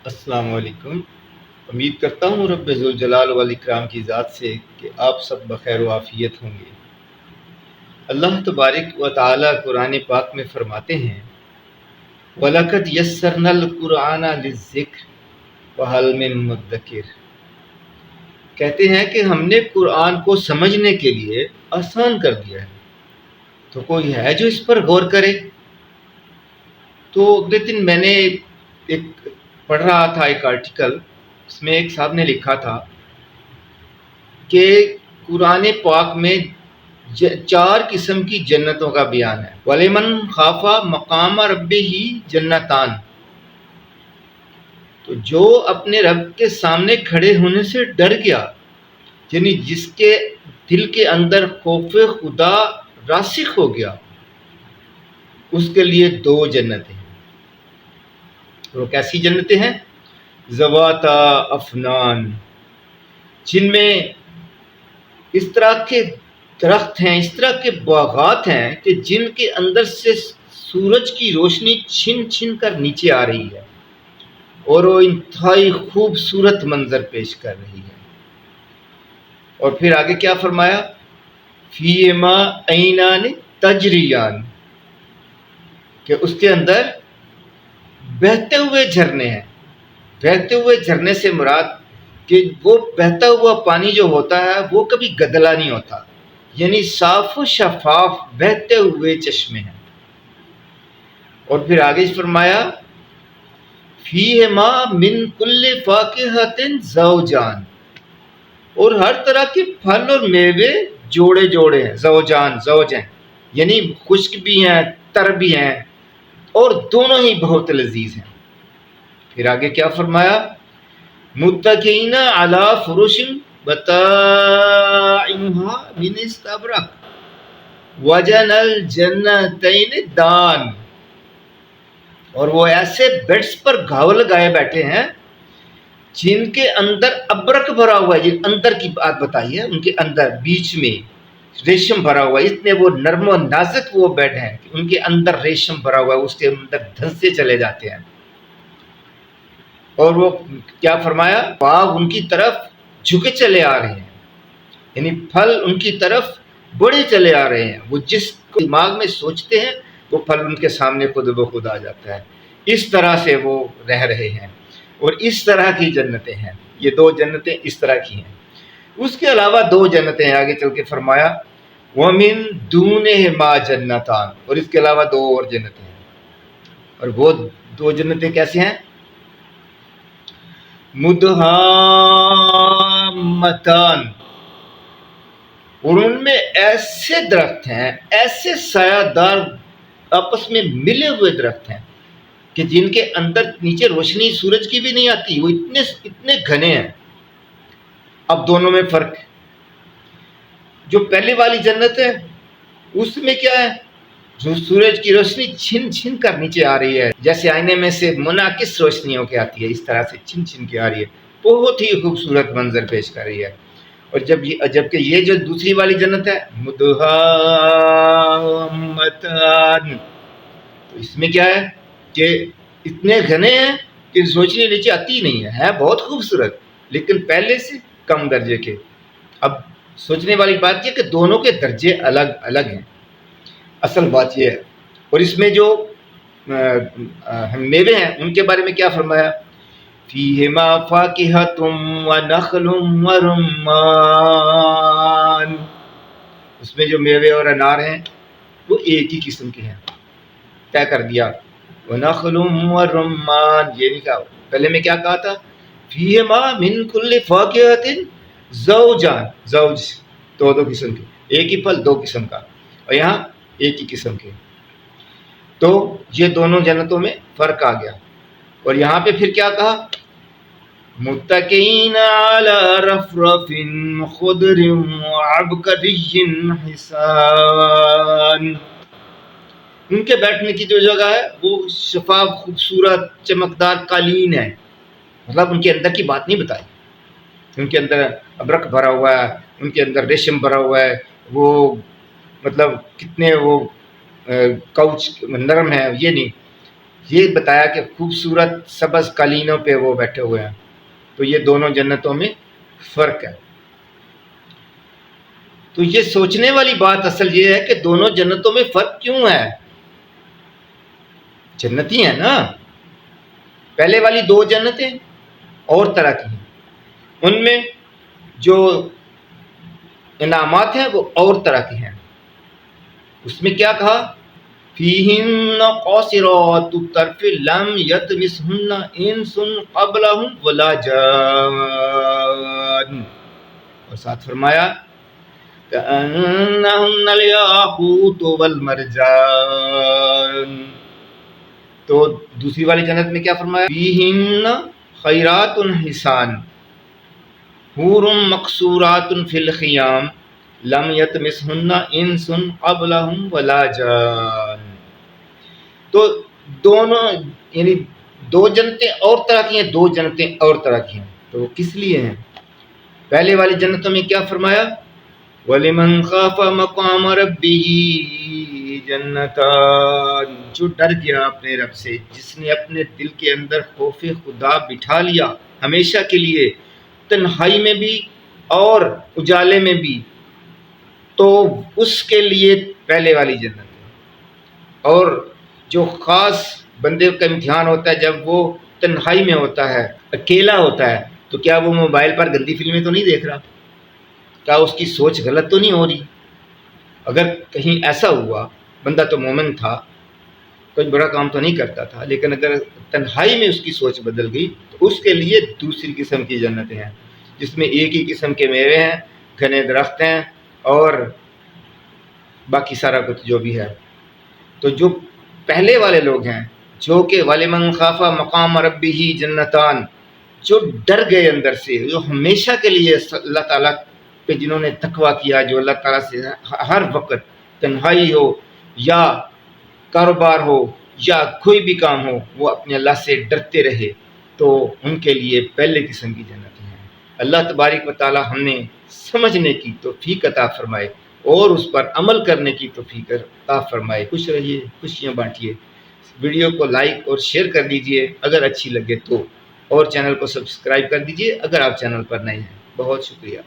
السلام علیکم۔ امید کرتا ہوں رب ذوالجلال والاکرام کی ذات سے کہ آپ سب بخیر و عافیت ہوں گے۔ اللہ تبارک و تعالی قرآن پاک میں فرماتے ہیں وَلَقَدْ يَسَّرْنَا الْقُرْآنَ لِلذِّكْرِ فَهَلْ مِن مُدَّكِرٍ، کہتے ہیں کہ ہم نے قرآن کو سمجھنے کے لیے آسان کر دیا ہے، تو کوئی ہے جو اس پر غور کرے؟ تو اگلے دن میں نے ایک پڑھ رہا تھا ایک آرٹیکل، اس میں ایک صاحب نے لکھا تھا کہ قرآن پاک میں 4 قسم کی جنتوں کا بیان ہے۔ وَلِمَنْ خَافَ مَقَامَ رَبِّهِ جنتان، تو جو اپنے رب کے سامنے کھڑے ہونے سے ڈر گیا، یعنی جس کے دل کے اندر خوف خدا راسخ ہو گیا، اس کے لیے 2 جنتیں ہیں۔ وہ کیسی جنتیں ہیں؟ ذواتا افنان، جن میں اس طرح کے درخت ہیں، اس طرح کے باغات ہیں کہ جن کے اندر سے سورج کی روشنی چھن چھن کر نیچے آ رہی ہے اور وہ انتہائی خوبصورت منظر پیش کر رہی ہے۔ اور پھر آگے کیا فرمایا؟ فیہما عینان تجریان، کہ اس کے اندر بہتے ہوئے جھرنے ہیں۔ بہتے ہوئے جھرنے سے مراد کہ وہ بہتا ہوا پانی جو ہوتا ہے وہ کبھی گدلا نہیں ہوتا، یعنی صاف و شفاف بہتے ہوئے چشمے ہیں۔ اور پھر آگے فرمایا فیہما من کل فاکہۃ زوجان، اور ہر طرح کے پھل اور میوے جوڑے جوڑے ہیں۔ زوجان، زوج ہیں، یعنی خشک بھی ہیں، تر بھی ہیں، اور دونوں ہی بہت لذیذ ہیں۔ پھر آگے کیا فرمایا؟ متکئین علی فرش بطائنھا من استبرق وجنى الجنتین دان، اور وہ ایسے بیڈس پر گھاؤ لگائے بیٹھے ہیں جن کے اندر ابرق بھرا ہوا ہے۔ جن اندر کی بات بتائی ہے، ان کے اندر بیچ میں ریشم بھرا ہوا ہے۔ اتنے وہ نرم و نازک وہ بیڈ ہیں کہ ان کے اندر ریشم بھرا ہوا ہے، اس کے اندر دھنسے چلے جاتے ہیں۔ اور وہ کیا فرمایا؟ باغ ان کی طرف جھکے چلے آ رہے ہیں، یعنی پھل ان کی طرف بڑے چلے آ رہے ہیں۔ وہ جس کو دماغ میں سوچتے ہیں وہ پھل ان کے سامنے خود بخود آ جاتا ہے۔ اس طرح سے وہ رہ رہے ہیں، اور اس طرح کی جنتیں ہیں۔ یہ 2 جنتیں اس طرح کی ہیں۔ اس کے علاوہ 2 جنتیں ہیں، آگے چل کے فرمایا وَمِن دُونِهِمَا جَنَّتَانِ، اور اس کے علاوہ 2 اور جنتیں ہیں۔ اور وہ 2 جنتیں کیسے ہیں؟ مدہامتان، اور ان میں ایسے درخت ہیں، ایسے سایہ دار آپس میں ملے ہوئے درخت ہیں کہ جن کے اندر نیچے روشنی سورج کی بھی نہیں آتی، وہ اتنے گھنے ہیں۔ اب دونوں میں فرق ہے۔ جو پہلی والی جنت ہے اس میں کیا ہے؟ جو سورج کی روشنی چھن چھن کر نیچے آ رہی ہے، جیسے آئینے میں سے منعکس روشنی ہو کے آتی ہے، اس طرح سے چھن چھن کے آ رہی ہے، بہت ہی خوبصورت منظر پیش کر رہی ہے۔ اور جبکہ یہ جو دوسری والی جنت ہے مدہامتان، تو اس میں کیا ہے کہ اتنے گھنے ہیں کہ روشنی نیچے آتی ہی نہیں ہے بہت خوبصورت، لیکن پہلے سے کم درجے کے۔ اب سوچنے والی بات یہ کہ دونوں کے درجے الگ الگ ہیں، اصل بات یہ ہے۔ اور اس میں جو میوے ہیں ان کے بارے میں کیا فرمایا؟ فیہما فاکہۃ ونخل ورمان، اس میں جو میوے اور انار ہیں وہ ایک ہی قسم کے ہیں۔ طے کر دیا ونخل ورمان، یہ نہیں کہا، پہلے میں کیا کہا تھا؟ فیہما من کل فاکہۃ زوجان، زوج 2 قسم کے، ایک ہی پھل 2 قسم کا، اور یہاں ایک ہی قسم کے۔ تو یہ دونوں جنتوں میں فرق آ گیا۔ اور یہاں پہ پھر کیا کہا؟ متکئین علی رفرف خضر وعبقری حسان، ان کے بیٹھنے کی جو جگہ ہے وہ شفاف خوبصورت چمکدار قالین ہے۔ مطلب ان کے اندر کی بات نہیں بتائی، ان کے اندر ابرق بھرا ہوا ہے، ان کے اندر ریشم بھرا ہوا ہے، وہ مطلب کتنے وہ کوچ نرم ہے، یہ نہیں، یہ بتایا کہ خوبصورت سبز قالینوں پہ وہ بیٹھے ہوئے ہیں، تو یہ دونوں جنتوں میں فرق ہے۔ تو یہ سوچنے والی بات اصل یہ ہے کہ دونوں جنتوں میں فرق کیوں ہے؟ جنتی ہیں نا، پہلے والی دو جنتیں اور طرح کی ہیں، ان میں جو انعامات ہیں وہ اور طرح کے ہیں۔ اس میں کیا کہا؟ فیہن قاصرات الطرف لم یطمثہن انس قبلہم ولا جان، اور ساتھ فرمایا کأنہن الیاقوت والمرجان۔ تو دوسری والی جنت میں کیا فرمایا؟ فیہن خیرات حسان حور مقصورات فی الخیام لم یطمثہن انس قبلہم ولا جان۔ تو دونوں یعنی دو جنتیں اور طرح کی ہیں، دو جنتیں اور طرح کی ہیں، تو وہ کس لیے ہیں؟ پہلے والی جنتوں میں کیا فرمایا؟ وَلِمَنْ خَافَ مَقَامَ رَبِّهِ جَنَّتَانِ، جو ڈر گیا اپنے رب سے، جس نے اپنے دل کے اندر خوف خدا بٹھا لیا ہمیشہ کے لیے، تنہائی میں بھی اور اجالے میں بھی، تو اس کے لیے پہلے والی جنت ہے۔ اور جو خاص بندے کا امتحان ہوتا ہے جب وہ تنہائی میں ہوتا ہے، اکیلا ہوتا ہے، تو کیا وہ موبائل پر گندی فلمیں تو نہیں دیکھ رہا؟ کیا اس کی سوچ غلط تو نہیں ہو رہی؟ اگر کہیں ایسا ہوا، بندہ تو مومن تھا، کوئی برا کام تو نہیں کرتا تھا، لیکن اگر تنہائی میں اس کی سوچ بدل گئی تو اس کے لیے دوسری قسم کی جنتیں ہیں، جس میں ایک ہی قسم کے میوے ہیں، گھنے درخت ہیں اور باقی سارا کچھ جو بھی ہے۔ تو جو پہلے والے لوگ ہیں جو کہ وَلِمَنْ خَافَ مَقَامَ رَبِّهِ جَنَّتَانِ، جو ڈر گئے اندر سے، جو ہمیشہ کے لیے اللہ تعالیٰ پہ جنہوں نے تقویٰ کیا، جو اللہ تعالیٰ سے ہر وقت تنہائی ہو یا کاروبار ہو یا کوئی بھی کام ہو وہ اپنے اللہ سے ڈرتے رہے، تو ان کے لیے پہلے قسم کی جنتیں ہیں۔ اللہ تبارک و تعالیٰ ہم نے سمجھنے کی توفیق عطا فرمائے اور اس پر عمل کرنے کی توفیق عطا فرمائے۔ خوش رہیے، خوشیاں بانٹیے، ویڈیو کو لائک اور شیئر کر دیجئے اگر اچھی لگے تو، اور چینل کو سبسکرائب کر دیجئے اگر آپ چینل پر نئے ہیں۔ بہت شکریہ۔